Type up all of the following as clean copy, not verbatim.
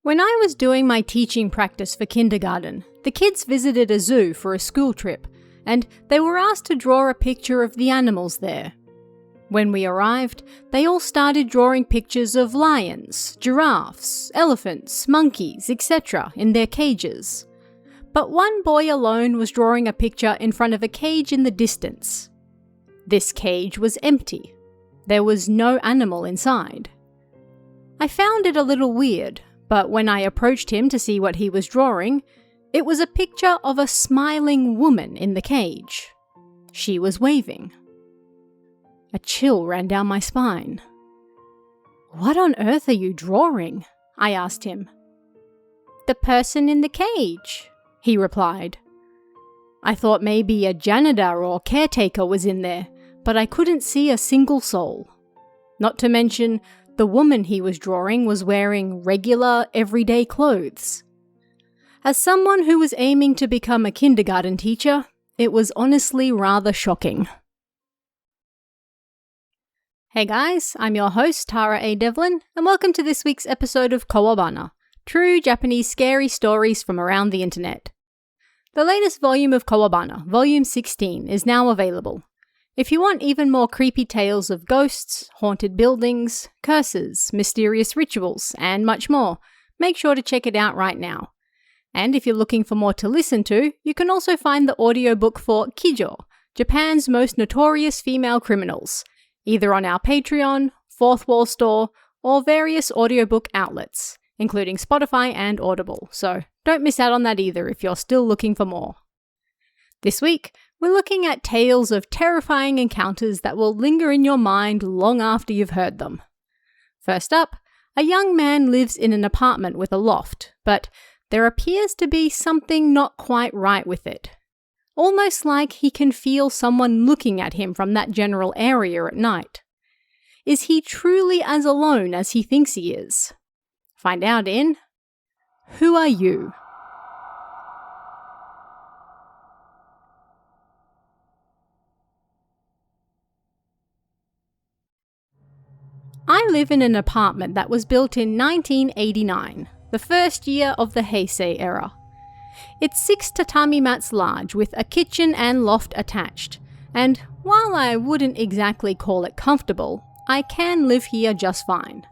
When I was doing my teaching practice for kindergarten, the kids visited a zoo for a school trip, and they were asked to draw a picture of the animals there. When we arrived, they all started drawing pictures of lions, giraffes, elephants, monkeys, etc. in their cages. But one boy alone was drawing a picture in front of a cage in the distance. This cage was empty. There was no animal inside. I found it a little weird, but when I approached him to see what he was drawing, it was a picture of a smiling woman in the cage. She was waving. A chill ran down my spine. "What on earth are you drawing?" I asked him. "The person in the cage," he replied. I thought maybe a janitor or caretaker was in there, but I couldn't see a single soul. Not to mention, the woman he was drawing was wearing regular, everyday clothes. As someone who was aiming to become a kindergarten teacher, it was honestly rather shocking. Hey guys, I'm your host, Tara A. Devlin, and welcome to this week's episode of Kowabana, true Japanese scary stories from around the internet. The latest volume of Kowabana, volume 16, is now available. If you want even more creepy tales of ghosts, haunted buildings, curses, mysterious rituals, and much more, make sure to check it out right now. And if you're looking for more to listen to, you can also find the audiobook for Kijo, Japan's most notorious female criminals, either on our Patreon, Fourth Wall store, or various audiobook outlets, including Spotify and Audible, so don't miss out on that either if you're still looking for more. This week, we're looking at tales of terrifying encounters that will linger in your mind long after you've heard them. First up, a young man lives in an apartment with a loft, but there appears to be something not quite right with it. Almost like he can feel someone looking at him from that general area at night. Is he truly as alone as he thinks he is? Find out in Who Are You? I live in an apartment that was built in 1989, the first year of the Heisei era. It's 6 tatami mats large with a kitchen and loft attached, and while I wouldn't exactly call it comfortable, I can live here just fine.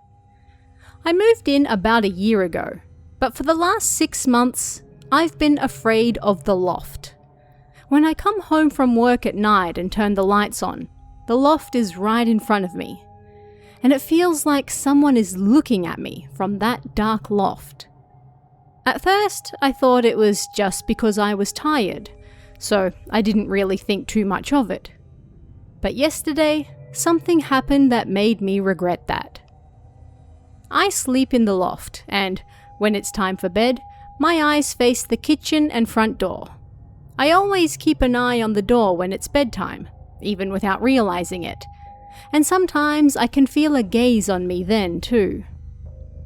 I moved in about a year ago, but for the last 6 months, I've been afraid of the loft. When I come home from work at night and turn the lights on, the loft is right in front of me, and it feels like someone is looking at me from that dark loft. At first, I thought it was just because I was tired, so I didn't really think too much of it. But yesterday, something happened that made me regret that. I sleep in the loft, and when it's time for bed, my eyes face the kitchen and front door. I always keep an eye on the door when it's bedtime, even without realizing it, and sometimes I can feel a gaze on me then too.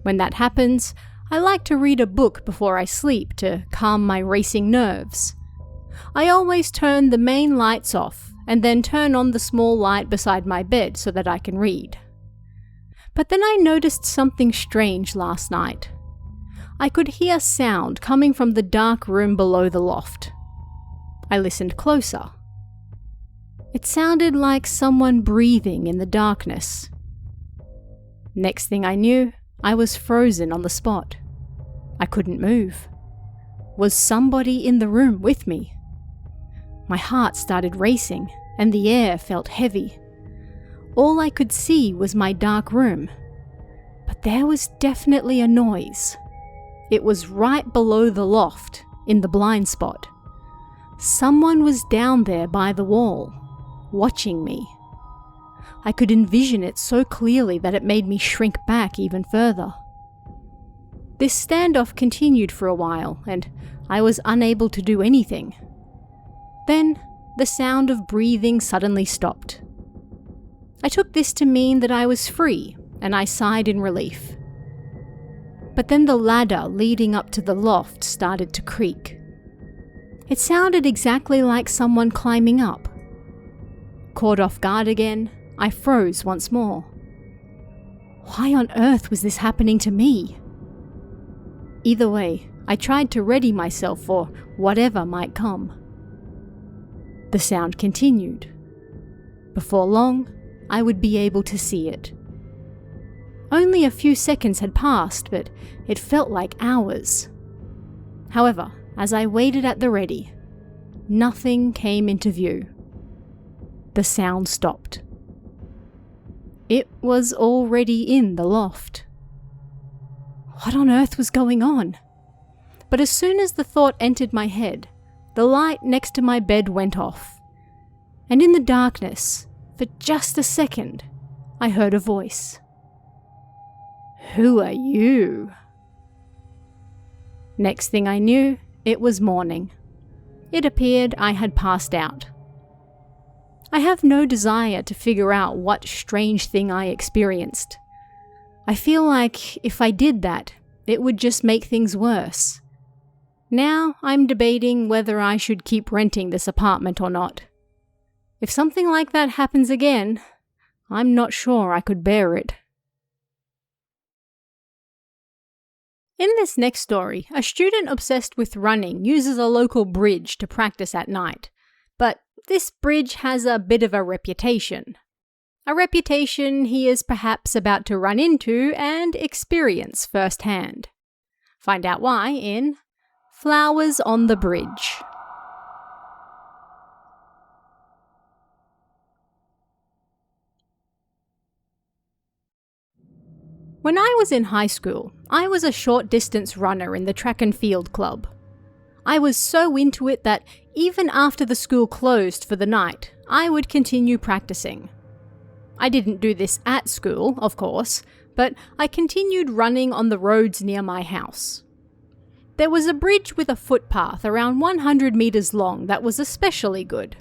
When that happens, I like to read a book before I sleep to calm my racing nerves. I always turn the main lights off and then turn on the small light beside my bed so that I can read. But then I noticed something strange last night. I could hear sound coming from the dark room below the loft. I listened closer. It sounded like someone breathing in the darkness. Next thing I knew, I was frozen on the spot. I couldn't move. Was somebody in the room with me? My heart started racing, and the air felt heavy. All I could see was my dark room. But there was definitely a noise. It was right below the loft, in the blind spot. Someone was down there by the wall, watching me. I could envision it so clearly that it made me shrink back even further. This standoff continued for a while, and I was unable to do anything. Then, the sound of breathing suddenly stopped. I took this to mean that I was free, and I sighed in relief. But then the ladder leading up to the loft started to creak. It sounded exactly like someone climbing up. Caught off guard again, I froze once more. Why on earth was this happening to me? Either way, I tried to ready myself for whatever might come. The sound continued. Before long, I would be able to see it. Only a few seconds had passed, but it felt like hours. However, as I waited at the ready, nothing came into view. The sound stopped. It was already in the loft. What on earth was going on? But as soon as the thought entered my head, the light next to my bed went off. And in the darkness, for just a second, I heard a voice. "Who are you?" Next thing I knew, it was morning. It appeared I had passed out. I have no desire to figure out what strange thing I experienced. I feel like if I did that, it would just make things worse. Now I'm debating whether I should keep renting this apartment or not. If something like that happens again, I'm not sure I could bear it. In this next story, a student obsessed with running uses a local bridge to practice at night. But this bridge has a bit of a reputation. A reputation he is perhaps about to run into and experience firsthand. Find out why in Flowers on the Bridge. When I was in high school, I was a short distance runner in the track and field club. I was so into it that even after the school closed for the night, I would continue practicing. I didn't do this at school, of course, but I continued running on the roads near my house. There was a bridge with a footpath around 100 meters long that was especially good.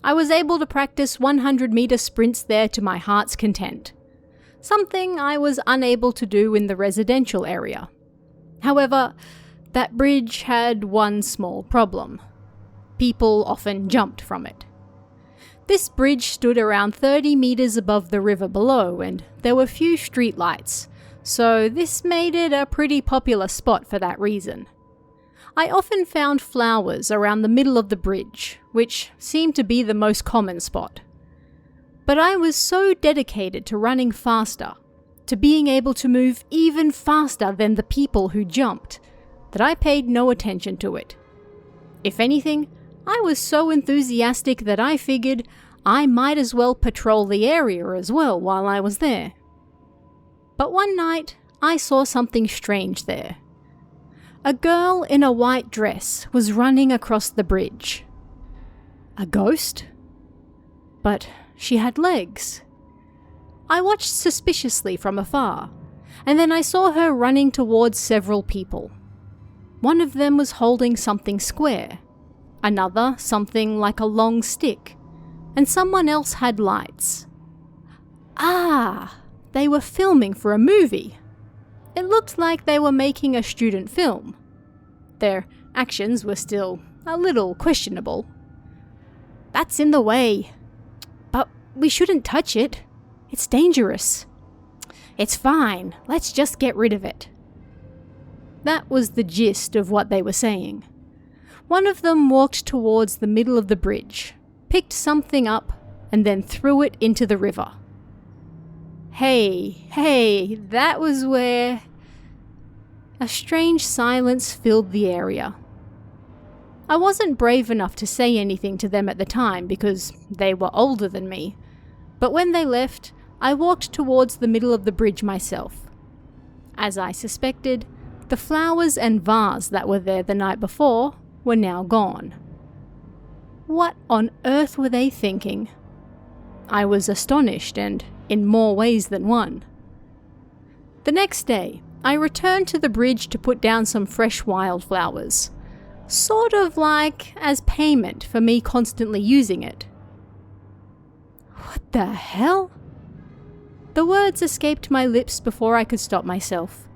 I was able to practice 100-meter sprints there to my heart's content. Something I was unable to do in the residential area. However, that bridge had one small problem. People often jumped from it. This bridge stood around 30 meters above the river below, and there were few streetlights, so this made it a pretty popular spot for that reason. I often found flowers around the middle of the bridge, which seemed to be the most common spot. But I was so dedicated to running faster, to being able to move even faster than the people who jumped, that I paid no attention to it. If anything, I was so enthusiastic that I figured I might as well patrol the area as well while I was there. But one night, I saw something strange there. A girl in a white dress was running across the bridge. A ghost? But she had legs. I watched suspiciously from afar, and then I saw her running towards several people. One of them was holding something square, another something like a long stick, and someone else had lights. Ah, they were filming for a movie. It looked like they were making a student film. Their actions were still a little questionable. "That's in the way. But we shouldn't touch it. It's dangerous." "It's fine. Let's just get rid of it." That was the gist of what they were saying. One of them walked towards the middle of the bridge, picked something up, and then threw it into the river. Hey, that was where... A strange silence filled the area. I wasn't brave enough to say anything to them at the time because they were older than me, but when they left, I walked towards the middle of the bridge myself. As I suspected, the flowers and vase that were there the night before were now gone. What on earth were they thinking? I was astonished, and in more ways than one. The next day, I returned to the bridge to put down some fresh wildflowers, sort of like as payment for me constantly using it. What the hell? The words escaped my lips before I could stop myself.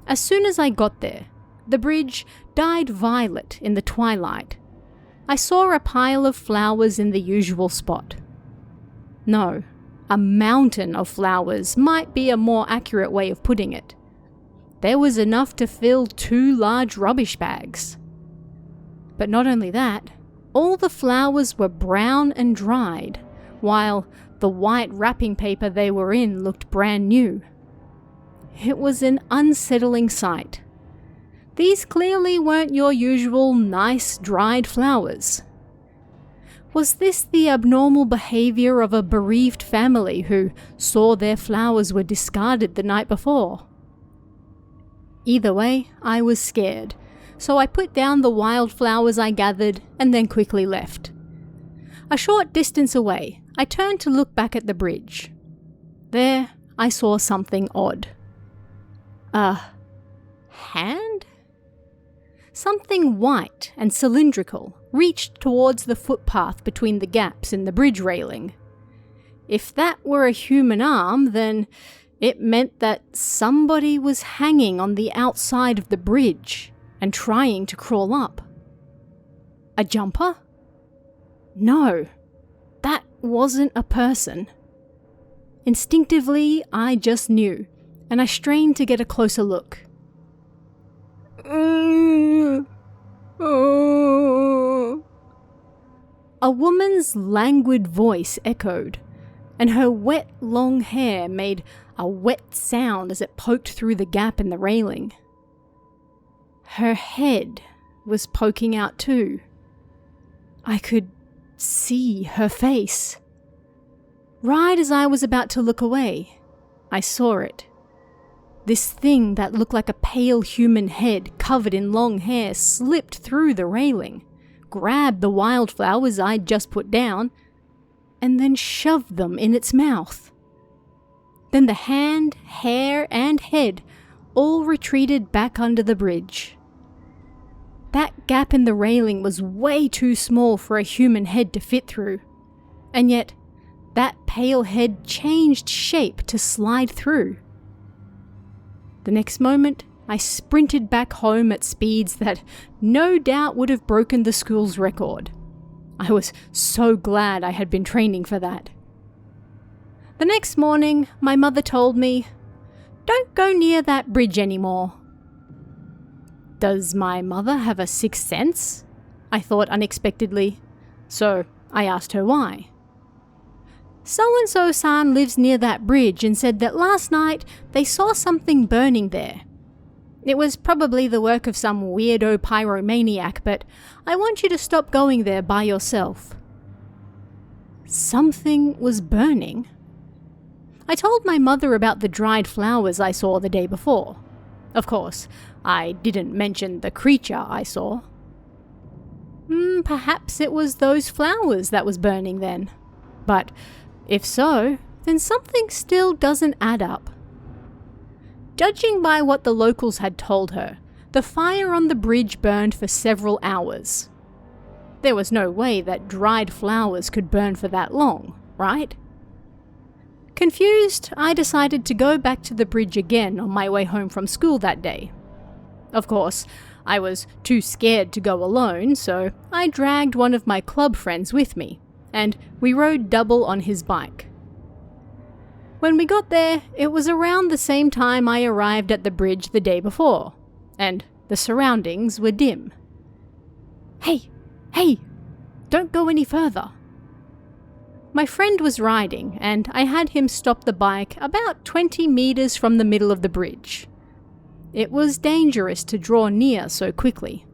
As soon as I got there, the bridge dyed violet in the twilight. I saw a pile of flowers in the usual spot. No, a mountain of flowers might be a more accurate way of putting it. there was enough to fill 2 large rubbish bags. But not only that, all the flowers were brown and dried, while the white wrapping paper they were in looked brand new. It was an unsettling sight. These clearly weren't your usual nice dried flowers. Was this the abnormal behavior of a bereaved family who saw their flowers were discarded the night before? Either way, I was scared, so I put down the wildflowers I gathered and then quickly left. A short distance away, I turned to look back at the bridge. There, I saw something odd. A hand? Something white and cylindrical reached towards the footpath between the gaps in the bridge railing. If that were a human arm, then it meant that somebody was hanging on the outside of the bridge and trying to crawl up. A jumper? No, that wasn't a person. Instinctively, I just knew, and I strained to get a closer look. A woman's languid voice echoed, and her wet long hair made a wet sound as it poked through the gap in the railing. Her head was poking out too. I could see her face. Right as I was about to look away, I saw it. This thing that looked like a pale human head covered in long hair slipped through the railing, grabbed the wildflowers I'd just put down, and then shoved them in its mouth. Then the hand, hair, and head all retreated back under the bridge. That gap in the railing was way too small for a human head to fit through, and yet that pale head changed shape to slide through. The next moment, I sprinted back home at speeds that no doubt would have broken the school's record. I was so glad I had been training for that. The next morning, my mother told me, "Don't go near that bridge anymore." Does my mother have a sixth sense? I thought unexpectedly, so I asked her why. "So-and-so-san lives near that bridge and said that last night they saw something burning there. It was probably the work of some weirdo pyromaniac, but I want you to stop going there by yourself." Something was burning. I told my mother about the dried flowers I saw the day before. Of course, I didn't mention the creature I saw. Perhaps it was those flowers that was burning then. But if so, then something still doesn't add up. Judging by what the locals had told her, the fire on the bridge burned for several hours. There was no way that dried flowers could burn for that long, right? Confused, I decided to go back to the bridge again on my way home from school that day. Of course, I was too scared to go alone, so I dragged one of my club friends with me, and we rode double on his bike. When we got there, it was around the same time I arrived at the bridge the day before, and the surroundings were dim. Hey, don't go any further." My friend was riding, and I had him stop the bike about 20 meters from the middle of the bridge. It was dangerous to draw near so quickly.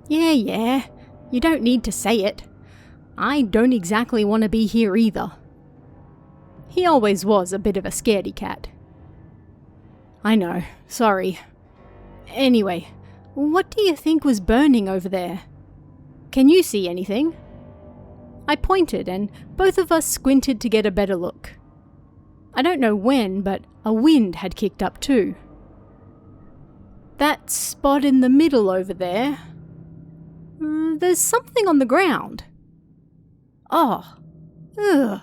Yeah, you don't need to say it. I don't exactly want to be here either." He always was a bit of a scaredy cat. "I know, sorry. Anyway, what do you think was burning over there? Can you see anything?" I pointed, and both of us squinted to get a better look. I don't know when, but a wind had kicked up too. "That spot in the middle over there. There's something on the ground." "Oh, ugh.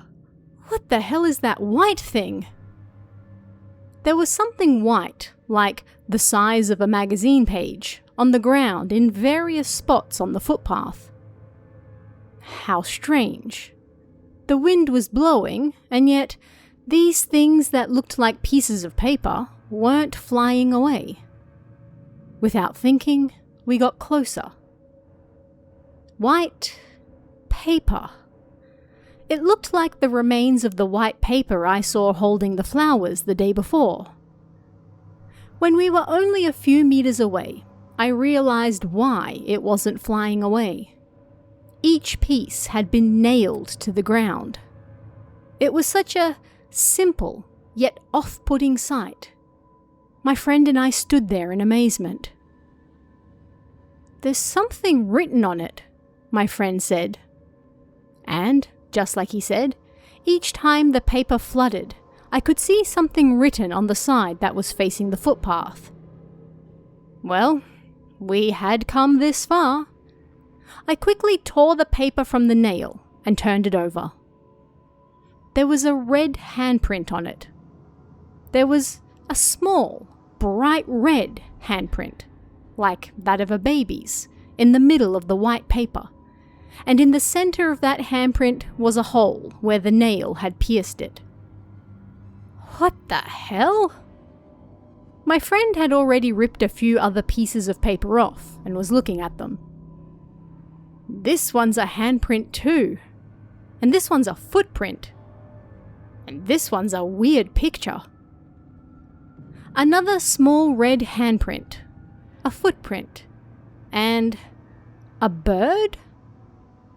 What the hell is that white thing?" There was something white, like the size of a magazine page, on the ground in various spots on the footpath. How strange. The wind was blowing, and yet these things that looked like pieces of paper weren't flying away. Without thinking, we got closer. White paper. It looked like the remains of the white paper I saw holding the flowers the day before. When we were only a few meters away, I realized why it wasn't flying away. Each piece had been nailed to the ground. It was such a simple yet off-putting sight. My friend and I stood there in amazement. "There's something written on it," my friend said. And, just like he said, each time the paper flooded, I could see something written on the side that was facing the footpath. Well, we had come this far. I quickly tore the paper from the nail and turned it over. There was a red handprint on it. There was a small, bright red handprint, like that of a baby's, in the middle of the white paper, and in the center of that handprint was a hole where the nail had pierced it. What the hell? My friend had already ripped a few other pieces of paper off and was looking at them. "This one's a handprint too, and this one's a footprint, and this one's a weird picture." Another small red handprint, a footprint, and a bird?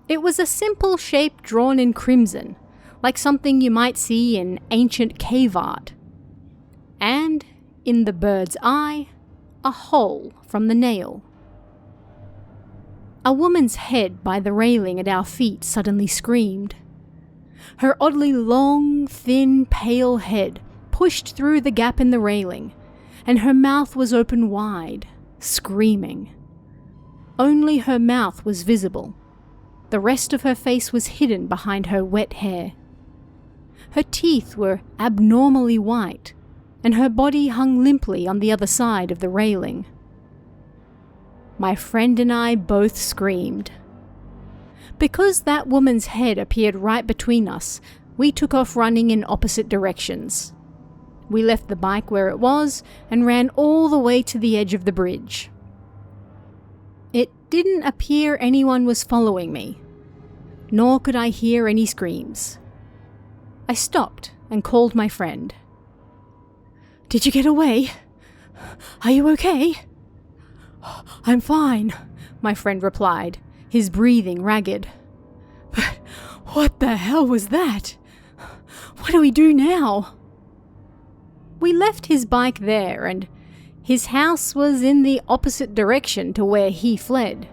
It was a simple shape drawn in crimson, like something you might see in ancient cave art. And, in the bird's eye, a hole from the nail. A woman's head by the railing at our feet suddenly screamed. Her oddly long, thin, pale head pushed through the gap in the railing, and her mouth was open wide, screaming. Only her mouth was visible. The rest of her face was hidden behind her wet hair. Her teeth were abnormally white, and her body hung limply on the other side of the railing. My friend and I both screamed. Because that woman's head appeared right between us, we took off running in opposite directions. We left the bike where it was and ran all the way to the edge of the bridge. It didn't appear anyone was following me, nor could I hear any screams. I stopped and called my friend. "Did you get away? Are you okay?" "I'm fine," my friend replied, his breathing ragged. "But what the hell was that? What do we do now?" We left his bike there, and his house was in the opposite direction to where he fled,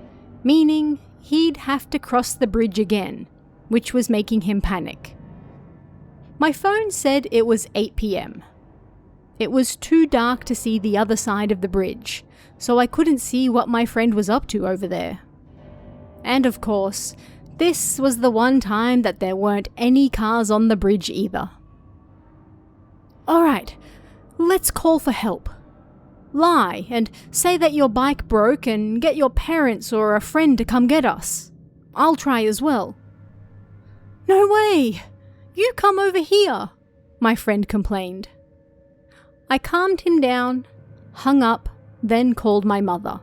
meaning he'd have to cross the bridge again, which was making him panic. My phone said it was 8 p.m. It was too dark to see the other side of the bridge, so I couldn't see what my friend was up to over there. And of course, this was the one time that there weren't any cars on the bridge either. "Alright, let's call for help. Lie and say that your bike broke and get your parents or a friend to come get us. I'll try as well." "No way! You come over here," my friend complained. I calmed him down, hung up, then called my mother.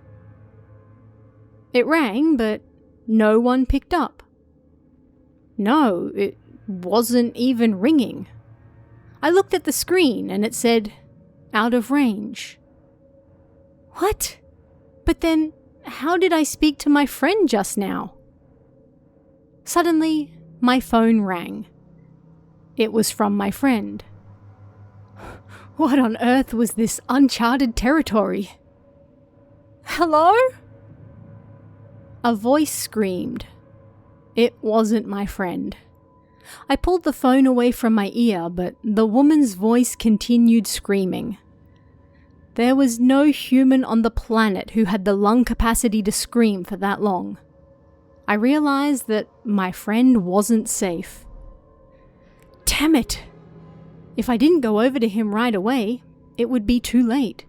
It rang, but no one picked up. No, it wasn't even ringing. I looked at the screen and it said, "Out of range." What? But then, how did I speak to my friend just now? Suddenly, my phone rang. It was from my friend. What on earth was this uncharted territory? "Hello?" A voice screamed. It wasn't my friend. I pulled the phone away from my ear, but the woman's voice continued screaming. There was no human on the planet who had the lung capacity to scream for that long. I realized that my friend wasn't safe. Damn it! If I didn't go over to him right away, it would be too late.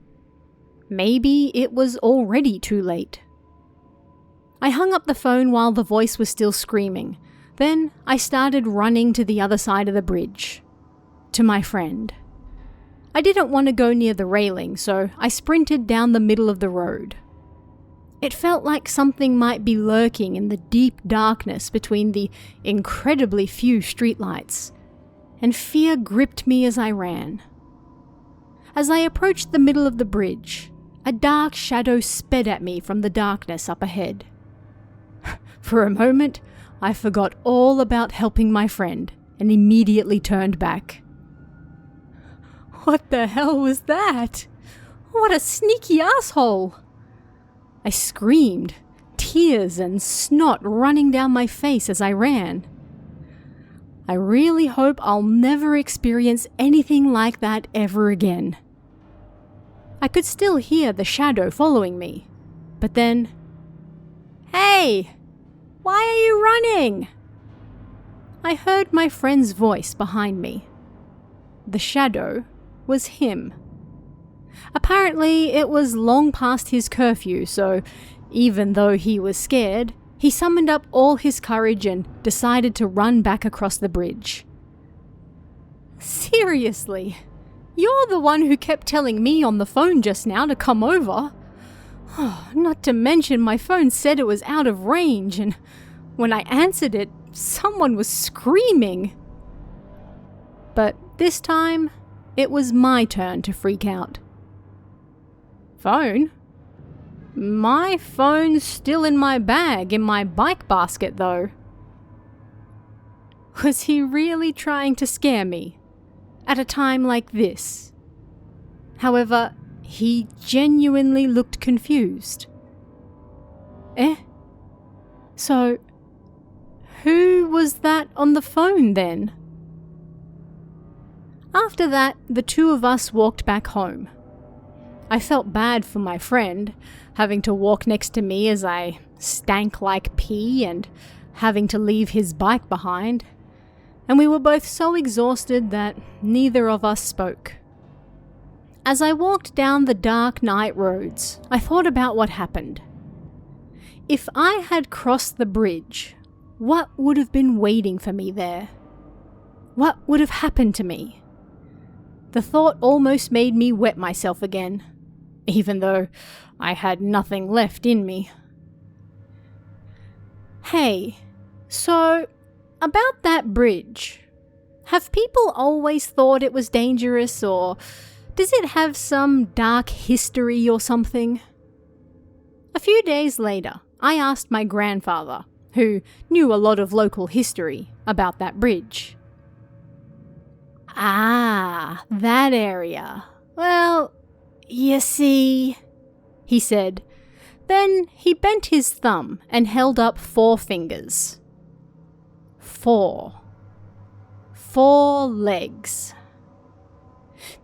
Maybe it was already too late. I hung up the phone while the voice was still screaming. Then I started running to the other side of the bridge. To my friend. I didn't want to go near the railing, so I sprinted down the middle of the road. It felt like something might be lurking in the deep darkness between the incredibly few streetlights, and fear gripped me as I ran. As I approached the middle of the bridge, a dark shadow sped at me from the darkness up ahead. For a moment, I forgot all about helping my friend and immediately turned back. What the hell was that? What a sneaky asshole! I screamed, tears and snot running down my face as I ran. I really hope I'll never experience anything like that ever again. I could still hear the shadow following me, but then, "Hey! Why are you running?" I heard my friend's voice behind me. The shadow was him. Apparently, it was long past his curfew, so even though he was scared, he summoned up all his courage and decided to run back across the bridge. Seriously, you're the one who kept telling me on the phone just now to come over. Oh, not to mention my phone said it was out of range, and when I answered it, someone was screaming. But this time, it was my turn to freak out. Phone? My phone's still in my bag in my bike basket though. Was he really trying to scare me? At a time like this? However, he genuinely looked confused. So, who was that on the phone then? After that, the two of us walked back home. I felt bad for my friend, having to walk next to me as I stank like pee and having to leave his bike behind, and we were both so exhausted that neither of us spoke. As I walked down the dark night roads, I thought about what happened. If I had crossed the bridge, what would have been waiting for me there? What would have happened to me? The thought almost made me wet myself again, even though I had nothing left in me. Hey, so about that bridge, have people always thought it was dangerous, or does it have some dark history or something? A few days later, I asked my grandfather, who knew a lot of local history, about that bridge. Ah, that area. Well, you see, he said. Then he bent his thumb and held up 4 fingers. 4 legs.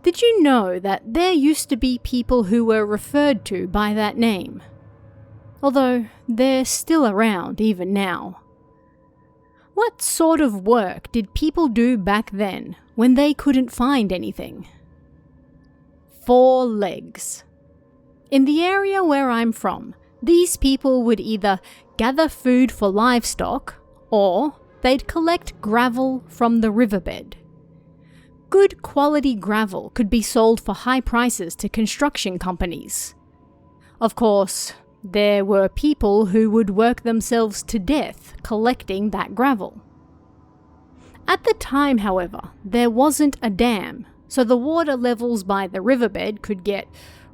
Did you know that there used to be people who were referred to by that name? Although they're still around even now. What sort of work did people do back then when they couldn't find anything? 4 legs. In the area where I'm from, these people would either gather food for livestock or they'd collect gravel from the riverbed. Good quality gravel could be sold for high prices to construction companies. Of course, there were people who would work themselves to death collecting that gravel. At the time, however, there wasn't a dam, so the water levels by the riverbed could get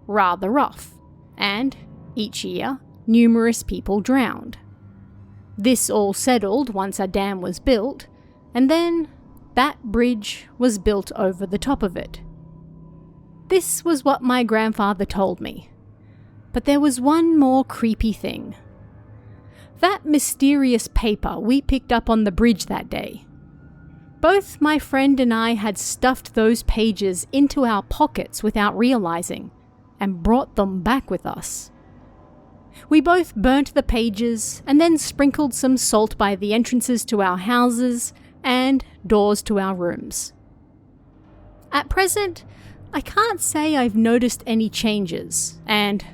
rather rough, and each year, numerous people drowned. This all settled once a dam was built, and then that bridge was built over the top of it. This was what my grandfather told me. But there was one more creepy thing. That mysterious paper we picked up on the bridge that day. Both my friend and I had stuffed those pages into our pockets without realizing, and brought them back with us. We both burnt the pages and then sprinkled some salt by the entrances to our houses and doors to our rooms. At present, I can't say I've noticed any changes, and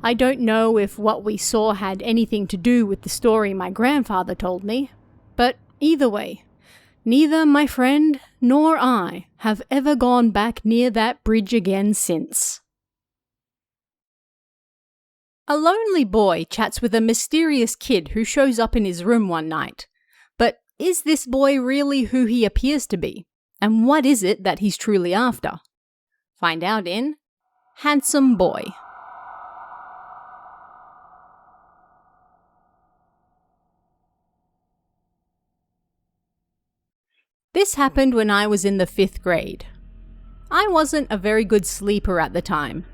I don't know if what we saw had anything to do with the story my grandfather told me, but either way, Neither my friend nor I have ever gone back near that bridge again since. A lonely boy chats with a mysterious kid who shows up in his room one night. But is this boy really who he appears to be? And what is it that he's truly after? Find out in Handsome Boy. This happened when I was in the 5th grade. I wasn't a very good sleeper at the time,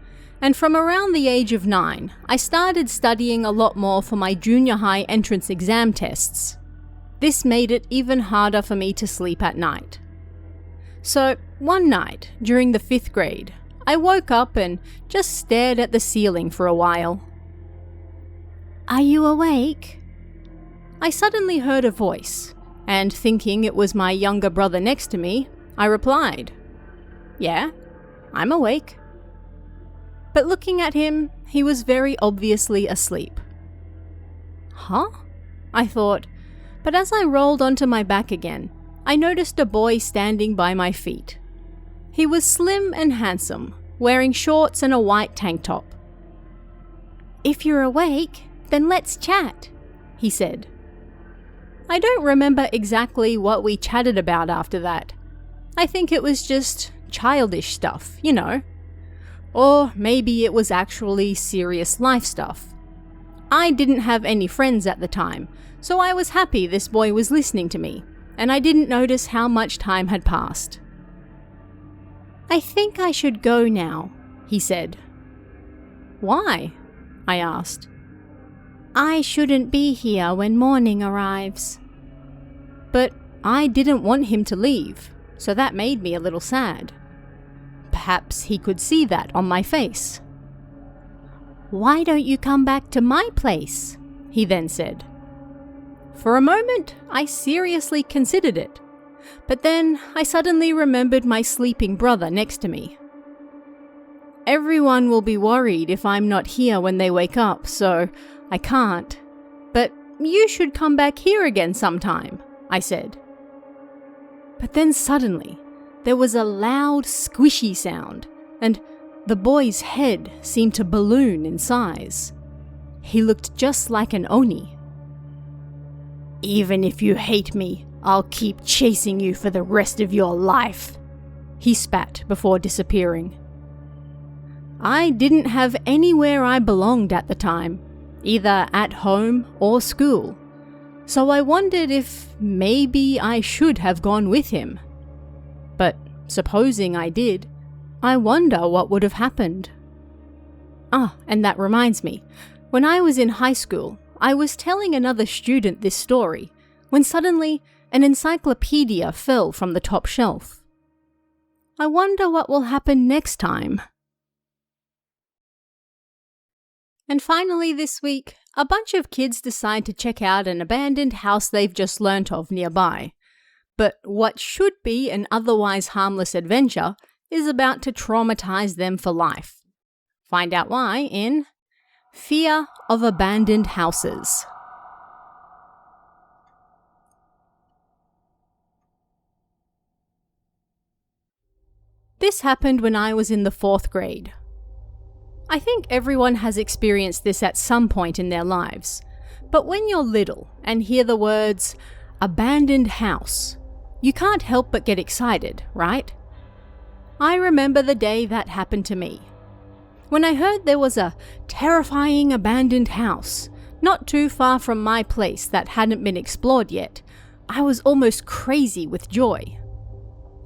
and from around the age of 9, I started studying a lot more for my junior high entrance exam tests. This made it even harder for me to sleep at night. So, one night, during the 5th grade, I woke up and just stared at the ceiling for a while. "Are you awake?" I suddenly heard a voice, and thinking it was my younger brother next to me, I replied, "Yeah, I'm awake." But looking at him, he was very obviously asleep. "Huh?" I thought, but as I rolled onto my back again, I noticed a boy standing by my feet. He was slim and handsome, wearing shorts and a white tank top. "If you're awake, then let's chat," he said. I don't remember exactly what we chatted about after that. I think it was just childish stuff, you know. Or maybe it was actually serious life stuff. I didn't have any friends at the time, so I was happy this boy was listening to me, and I didn't notice how much time had passed. "I think I should go now," he said. "Why?" I asked. "I shouldn't be here when morning arrives." But I didn't want him to leave, so that made me a little sad. Perhaps he could see that on my face. "Why don't you come back to my place?" he then said. For a moment, I seriously considered it, but then I suddenly remembered my sleeping brother next to me. "Everyone will be worried if I'm not here when they wake up, so I can't. But you should come back here again sometime," I said. But then suddenly, there was a loud squishy sound, and the boy's head seemed to balloon in size. He looked just like an Oni. "Even if you hate me, I'll keep chasing you for the rest of your life," he spat before disappearing. I didn't have anywhere I belonged at the time, either at home or school, so I wondered if maybe I should have gone with him. But supposing I did, I wonder what would have happened. And that reminds me, when I was in high school, I was telling another student this story, when suddenly an encyclopedia fell from the top shelf. I wonder what will happen next time. And finally this week, a bunch of kids decide to check out an abandoned house they've just learnt of nearby. But what should be an otherwise harmless adventure is about to traumatize them for life. Find out why in Fear of Abandoned Houses. This happened when I was in the 4th grade. I think everyone has experienced this at some point in their lives, but when you're little and hear the words abandoned house, you can't help but get excited, right? I remember the day that happened to me. When I heard there was a terrifying abandoned house not too far from my place that hadn't been explored yet, I was almost crazy with joy.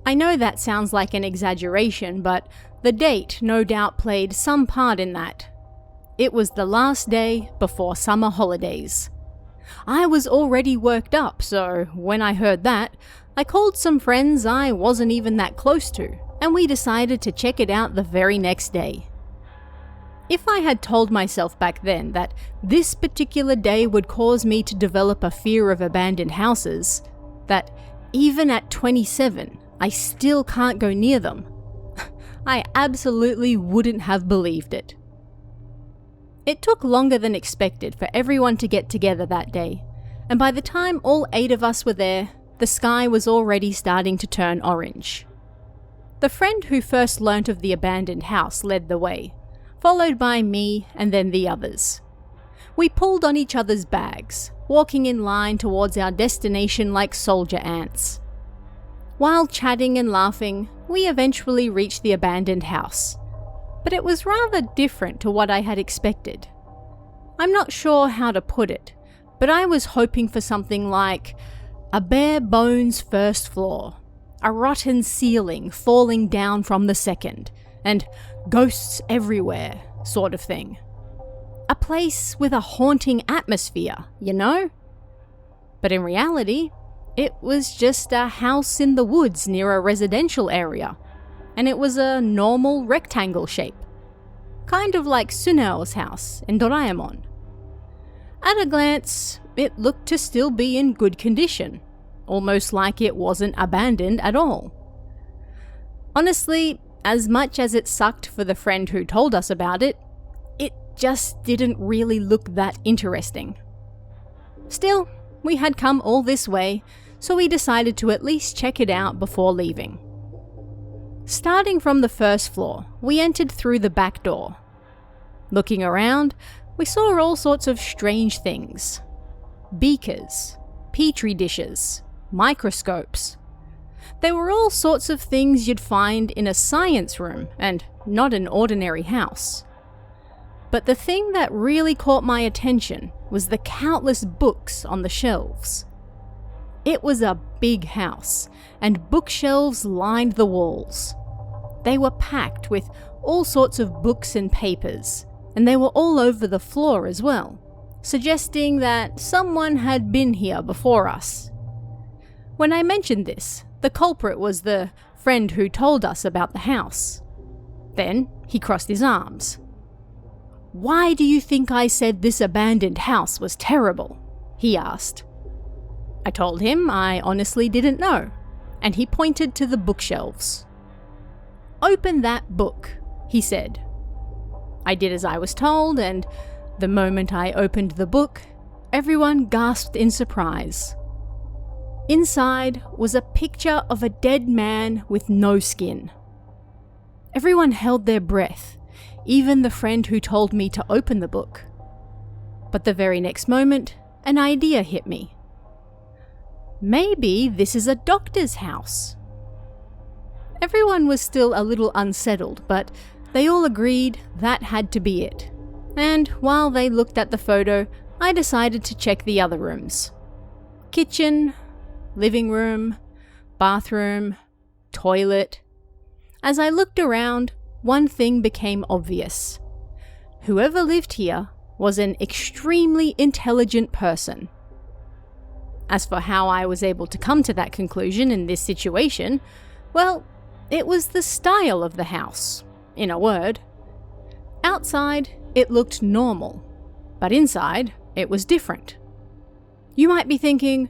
I know that sounds like an exaggeration, but the date no doubt played some part in that. It was the last day before summer holidays. I was already worked up, so when I heard that, I called some friends I wasn't even that close to, and we decided to check it out the very next day. If I had told myself back then that this particular day would cause me to develop a fear of abandoned houses, that even at 27, I still can't go near them, I absolutely wouldn't have believed it. It took longer than expected for everyone to get together that day, and by the time all 8 of us were there, the sky was already starting to turn orange. The friend who first learnt of the abandoned house led the way, followed by me and then the others. We pulled on each other's bags, walking in line towards our destination like soldier ants. While chatting and laughing, we eventually reached the abandoned house, but it was rather different to what I had expected. I'm not sure how to put it, but I was hoping for something like a bare bones first floor, a rotten ceiling falling down from the second, and ghosts everywhere sort of thing. A place with a haunting atmosphere, you know? But in reality, it was just a house in the woods near a residential area, and it was a normal rectangle shape. Kind of like Suneo's house in Doraemon. At a glance, it looked to still be in good condition, almost like it wasn't abandoned at all. Honestly, as much as it sucked for the friend who told us about it, it just didn't really look that interesting. Still, we had come all this way, so we decided to at least check it out before leaving. Starting from the first floor, we entered through the back door. Looking around, we saw all sorts of strange things. Beakers, petri dishes, microscopes. They were all sorts of things you'd find in a science room and not an ordinary house. But the thing that really caught my attention was the countless books on the shelves. It was a big house, and bookshelves lined the walls. They were packed with all sorts of books and papers, and they were all over the floor as well, suggesting that someone had been here before us. When I mentioned this, the culprit was the friend who told us about the house. Then he crossed his arms. "Why do you think I said this abandoned house was terrible?" he asked. I told him I honestly didn't know, and he pointed to the bookshelves. "Open that book," he said. I did as I was told, and the moment I opened the book, everyone gasped in surprise. Inside was a picture of a dead man with no skin. Everyone held their breath, even the friend who told me to open the book. But the very next moment, an idea hit me. Maybe this is a doctor's house. Everyone was still a little unsettled, but they all agreed that had to be it. And while they looked at the photo, I decided to check the other rooms. Kitchen, living room, bathroom, toilet. As I looked around, one thing became obvious. Whoever lived here was an extremely intelligent person. As for how I was able to come to that conclusion in this situation, well, it was the style of the house, in a word. Outside, it looked normal, but inside, it was different. You might be thinking,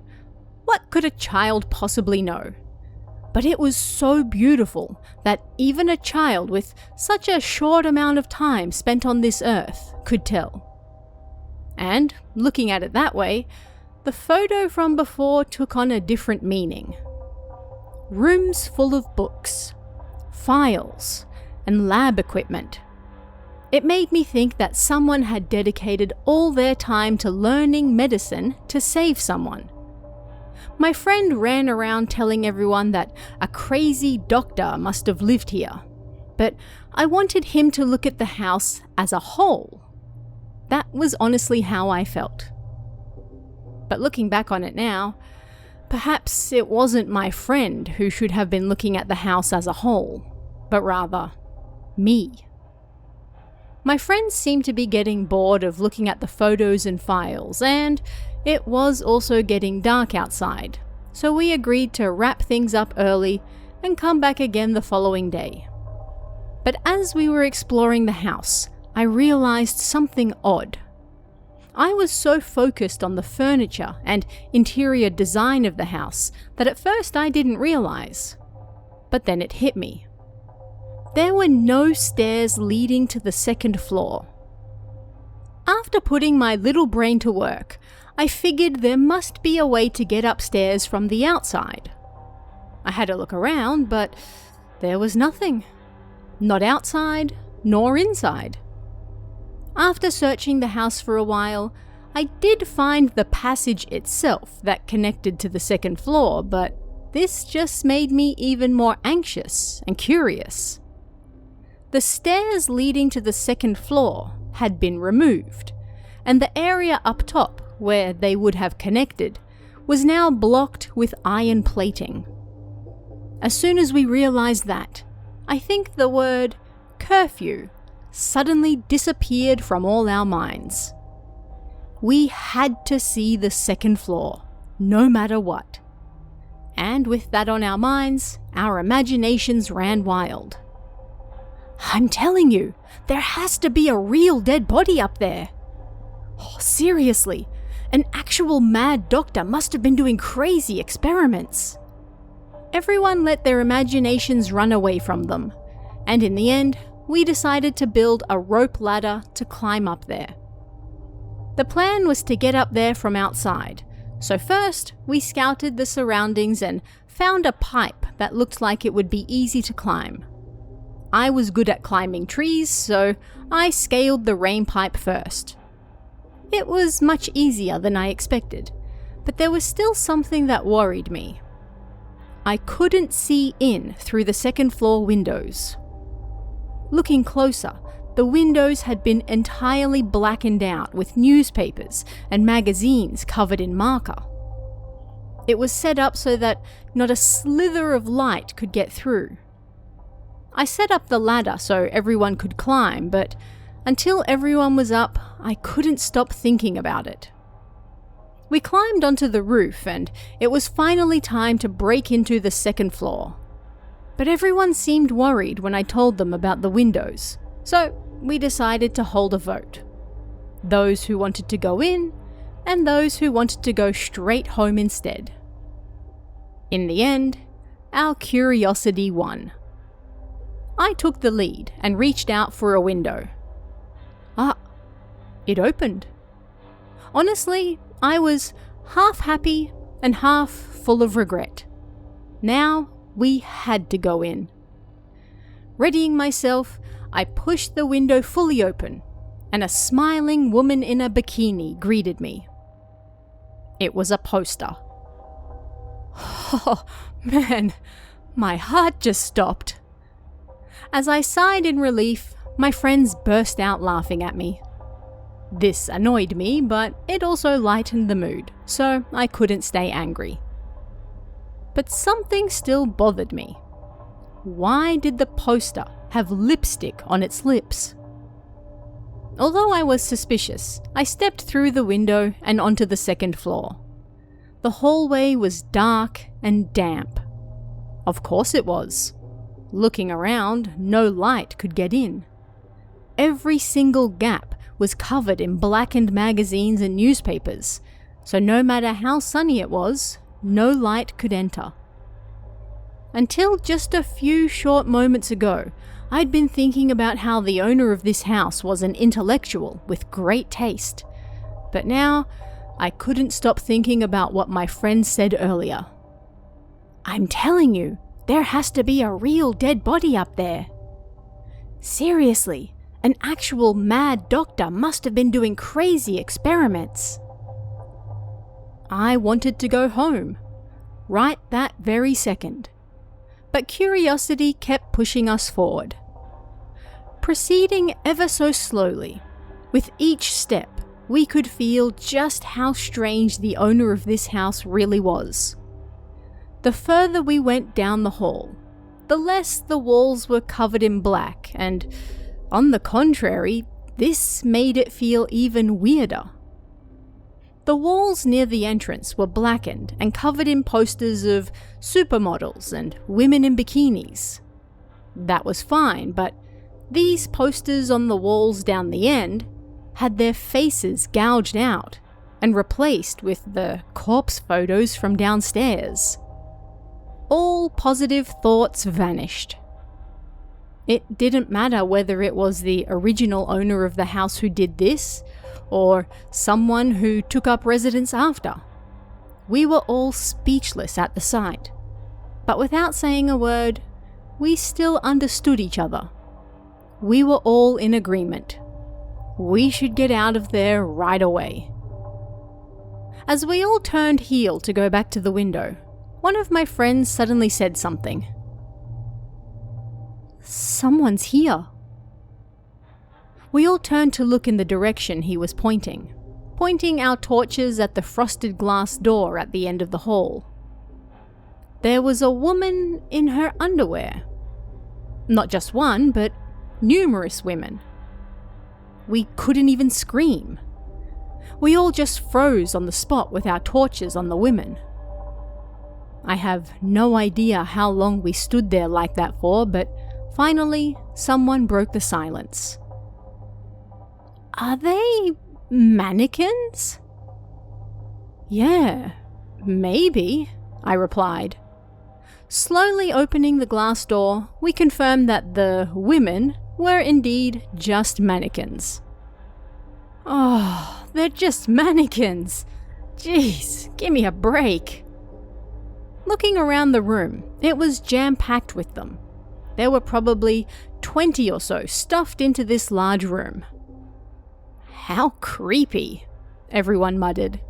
what could a child possibly know? But it was so beautiful that even a child with such a short amount of time spent on this earth could tell. And, looking at it that way, the photo from before took on a different meaning. Rooms full of books, files, and lab equipment. It made me think that someone had dedicated all their time to learning medicine to save someone. My friend ran around telling everyone that a crazy doctor must have lived here, but I wanted him to look at the house as a whole. That was honestly how I felt. But looking back on it now, perhaps it wasn't my friend who should have been looking at the house as a whole, but rather me. My friends seemed to be getting bored of looking at the photos and files, and it was also getting dark outside, so we agreed to wrap things up early and come back again the following day. But as we were exploring the house, I realized something odd. I was so focused on the furniture and interior design of the house that at first I didn't realize. But then it hit me. There were no stairs leading to the second floor. After putting my little brain to work, I figured there must be a way to get upstairs from the outside. I had a look around, but there was nothing. Not outside, nor inside. After searching the house for a while, I did find the passage itself that connected to the second floor, but this just made me even more anxious and curious. The stairs leading to the second floor had been removed, and the area up top, where they would have connected, was now blocked with iron plating. As soon as we realized that, I think the word curfew suddenly disappeared from all our minds. We had to see the second floor, no matter what. And with that on our minds, our imaginations ran wild. I'm telling you, there has to be a real dead body up there. Oh, seriously, an actual mad doctor must have been doing crazy experiments. Everyone let their imaginations run away from them, and in the end, we decided to build a rope ladder to climb up there. The plan was to get up there from outside, so first we scouted the surroundings and found a pipe that looked like it would be easy to climb. I was good at climbing trees, so I scaled the rain pipe first. It was much easier than I expected, but there was still something that worried me. I couldn't see in through the second floor windows. Looking closer, the windows had been entirely blackened out with newspapers and magazines covered in marker. It was set up so that not a slither of light could get through. I set up the ladder so everyone could climb, but until everyone was up, I couldn't stop thinking about it. We climbed onto the roof and it was finally time to break into the second floor. But everyone seemed worried when I told them about the windows, so we decided to hold a vote. Those who wanted to go in, and those who wanted to go straight home instead. In the end, our curiosity won. I took the lead and reached out for a window. It opened. Honestly, I was half happy and half full of regret. Now, we had to go in. Readying myself, I pushed the window fully open, and a smiling woman in a bikini greeted me. It was a poster. Oh, man, my heart just stopped. As I sighed in relief, my friends burst out laughing at me. This annoyed me, but it also lightened the mood, so I couldn't stay angry. But something still bothered me. Why did the poster have lipstick on its lips? Although I was suspicious, I stepped through the window and onto the second floor. The hallway was dark and damp. Of course it was. Looking around, no light could get in. Every single gap was covered in blackened magazines and newspapers, so no matter how sunny it was, no light could enter. Until just a few short moments ago, I'd been thinking about how the owner of this house was an intellectual with great taste. But now, I couldn't stop thinking about what my friend said earlier. I'm telling you, there has to be a real dead body up there. Seriously, an actual mad doctor must have been doing crazy experiments. I wanted to go home, right that very second. But curiosity kept pushing us forward. Proceeding ever so slowly, with each step, we could feel just how strange the owner of this house really was. The further we went down the hall, the less the walls were covered in black, and on the contrary, this made it feel even weirder. The walls near the entrance were blackened and covered in posters of supermodels and women in bikinis. That was fine, but these posters on the walls down the end had their faces gouged out and replaced with the corpse photos from downstairs. All positive thoughts vanished. It didn't matter whether it was the original owner of the house who did this, or someone who took up residence after. We were all speechless at the sight, but without saying a word, we still understood each other. We were all in agreement. We should get out of there right away. As we all turned heel to go back to the window, one of my friends suddenly said something. "Someone's here." We all turned to look in the direction he was pointing our torches at the frosted glass door at the end of the hall. There was a woman in her underwear. Not just one, but numerous women. We couldn't even scream. We all just froze on the spot with our torches on the women. I have no idea how long we stood there like that for, but finally, someone broke the silence. "Are they mannequins?" "Yeah, maybe," I replied. Slowly opening the glass door, we confirmed that the women were indeed just mannequins. "Oh, they're just mannequins. Jeez, give me a break." Looking around the room, it was jam-packed with them. There were probably 20 or so stuffed into this large room. "How creepy," everyone muttered.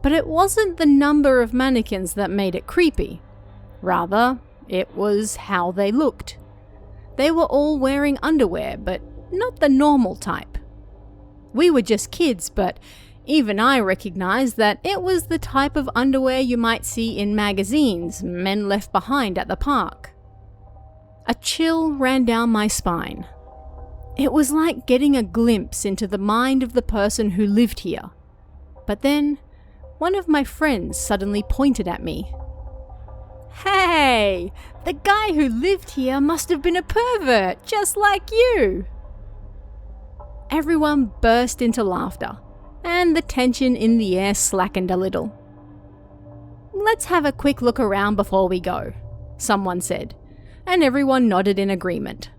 But it wasn't the number of mannequins that made it creepy. Rather, it was how they looked. They were all wearing underwear, but not the normal type. We were just kids, but even I recognized that it was the type of underwear you might see in magazines men left behind at the park. A chill ran down my spine. It was like getting a glimpse into the mind of the person who lived here. But then, one of my friends suddenly pointed at me. "Hey, the guy who lived here must have been a pervert, just like you." Everyone burst into laughter, and the tension in the air slackened a little. "Let's have a quick look around before we go," someone said, and everyone nodded in agreement.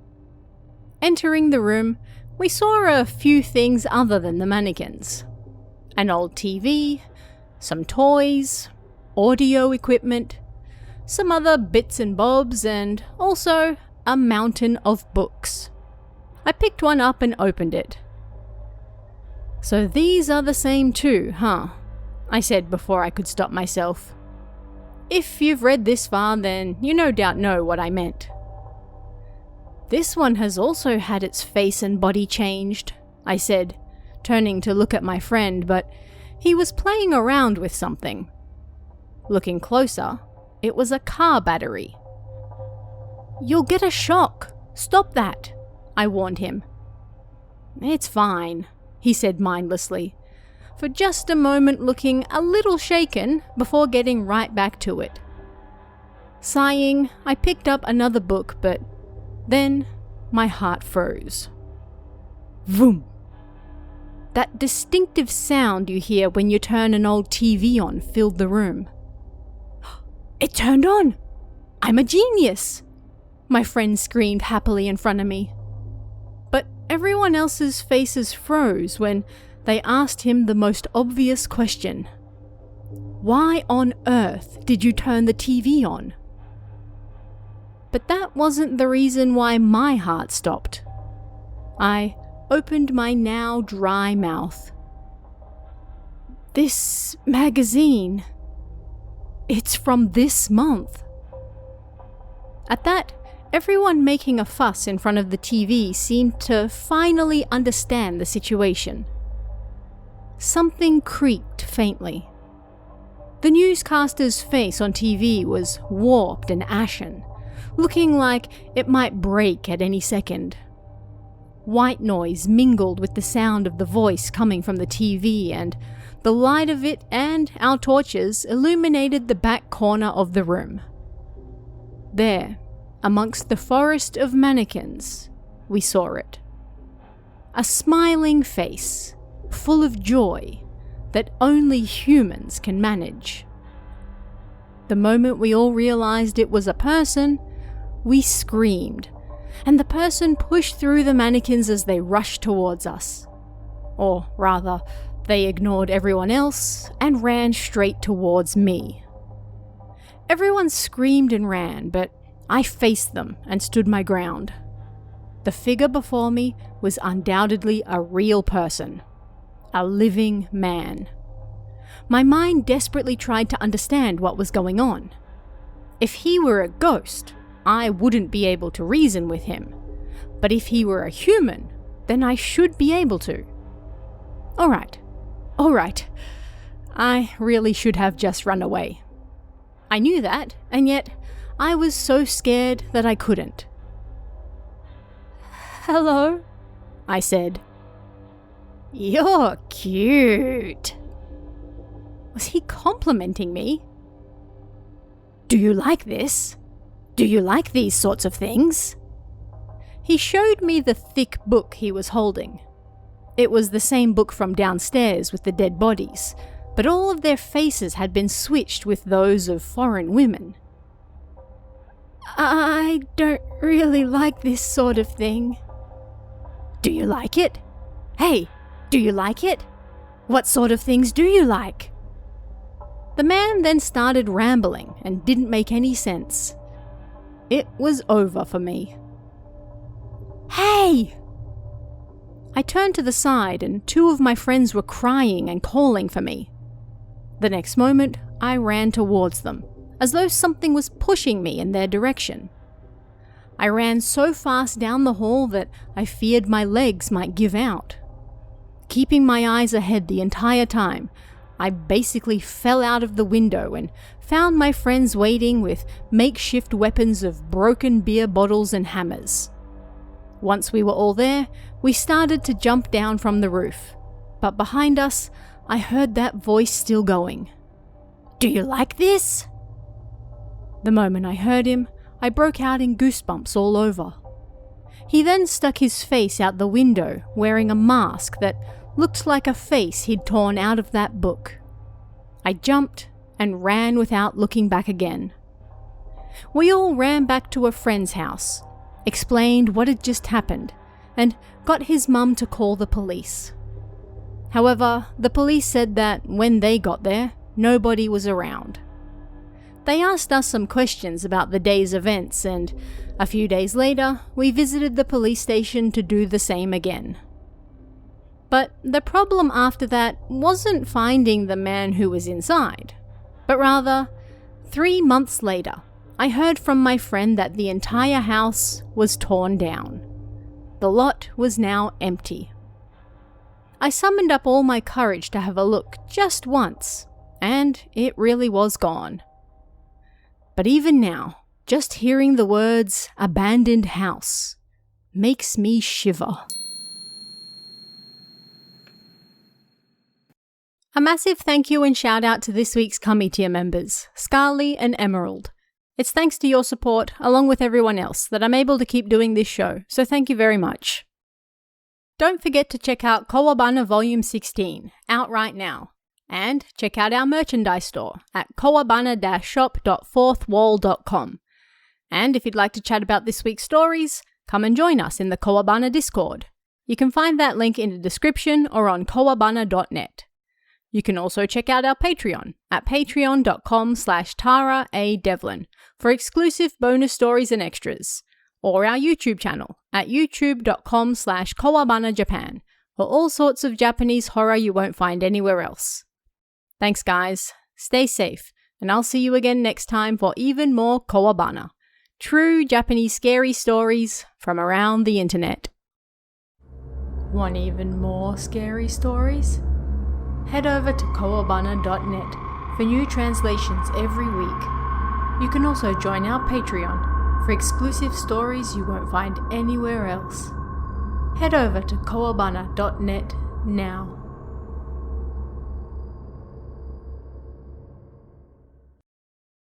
Entering the room, we saw a few things other than the mannequins. An old TV, some toys, audio equipment, some other bits and bobs, and also a mountain of books. I picked one up and opened it. "So these are the same too, huh?" I said before I could stop myself. If you've read this far, then you no doubt know what I meant. "This one has also had its face and body changed," I said, turning to look at my friend, but he was playing around with something. Looking closer, it was a car battery. "You'll get a shock. Stop that," I warned him. "It's fine," he said mindlessly, for just a moment looking a little shaken before getting right back to it. Sighing, I picked up another book, but then my heart froze. Vroom! That distinctive sound you hear when you turn an old TV on filled the room. "It turned on! I'm a genius!" my friend screamed happily in front of me. But everyone else's faces froze when they asked him the most obvious question. "Why on earth did you turn the TV on?" But that wasn't the reason why my heart stopped. I opened my now dry mouth. "This magazine, it's from this month." At that, everyone making a fuss in front of the TV seemed to finally understand the situation. Something creaked faintly. The newscaster's face on TV was warped and ashen, looking like it might break at any second. White noise mingled with the sound of the voice coming from the TV, and the light of it and our torches illuminated the back corner of the room. There, amongst the forest of mannequins, we saw it. A smiling face, full of joy, that only humans can manage. The moment we all realized it was a person, we screamed, and the person pushed through the mannequins as they rushed towards us. or rather, they ignored everyone else and ran straight towards me. Everyone screamed and ran, but I faced them and stood my ground. The figure before me was undoubtedly a real person, a living man. My mind desperately tried to understand what was going on. If he were a ghost, I wouldn't be able to reason with him. But if he were a human, then I should be able to. All right. I really should have just run away. I knew that, and yet I was so scared that I couldn't. "Hello," I said. "You're cute." Was he complimenting me? "Do you like this? Do you like these sorts of things?" He showed me the thick book he was holding. It was the same book from downstairs with the dead bodies, but all of their faces had been switched with those of foreign women. "I don't really like this sort of thing." "Do you like it? Hey, do you like it? What sort of things do you like?" The man then started rambling and didn't make any sense. It was over for me. "Hey!" I turned to the side and 2 of my friends were crying and calling for me. The next moment, I ran towards them, as though something was pushing me in their direction. I ran so fast down the hall that I feared my legs might give out. Keeping my eyes ahead the entire time, I basically fell out of the window and found my friends waiting with makeshift weapons of broken beer bottles and hammers. Once we were all there, we started to jump down from the roof, but behind us, I heard that voice still going. "Do you like this?" The moment I heard him, I broke out in goosebumps all over. He then stuck his face out the window wearing a mask that looked like a face he'd torn out of that book. I jumped and ran without looking back again. We all ran back to a friend's house, explained what had just happened, and got his mum to call the police. However, the police said that when they got there, nobody was around. They asked us some questions about the day's events, and a few days later, we visited the police station to do the same again. But the problem after that wasn't finding the man who was inside, but rather, 3 months later, I heard from my friend that the entire house was torn down. The lot was now empty. I summoned up all my courage to have a look just once, and it really was gone. But even now, just hearing the words "abandoned house" makes me shiver. A massive thank you and shout out to this week's Cummy tier members, Scarly and Emerald. It's thanks to your support, along with everyone else, that I'm able to keep doing this show, so thank you very much. Don't forget to check out Kowabana Volume 16, out right now. And check out our merchandise store at kowabana-shop.fourthwall.com. And if you'd like to chat about this week's stories, come and join us in the Kowabana Discord. You can find that link in the description or on kowabana.net. You can also check out our Patreon at patreon.com/TaraADevlin for exclusive bonus stories and extras, or our YouTube channel at youtube.com/KowabanaJapan for all sorts of Japanese horror you won't find anywhere else. Thanks guys, stay safe, and I'll see you again next time for even more Kowabana, true Japanese scary stories from around the internet. Want even more scary stories? Head over to kowabana.net for new translations every week. You can also join our Patreon for exclusive stories you won't find anywhere else. Head over to kowabana.net now.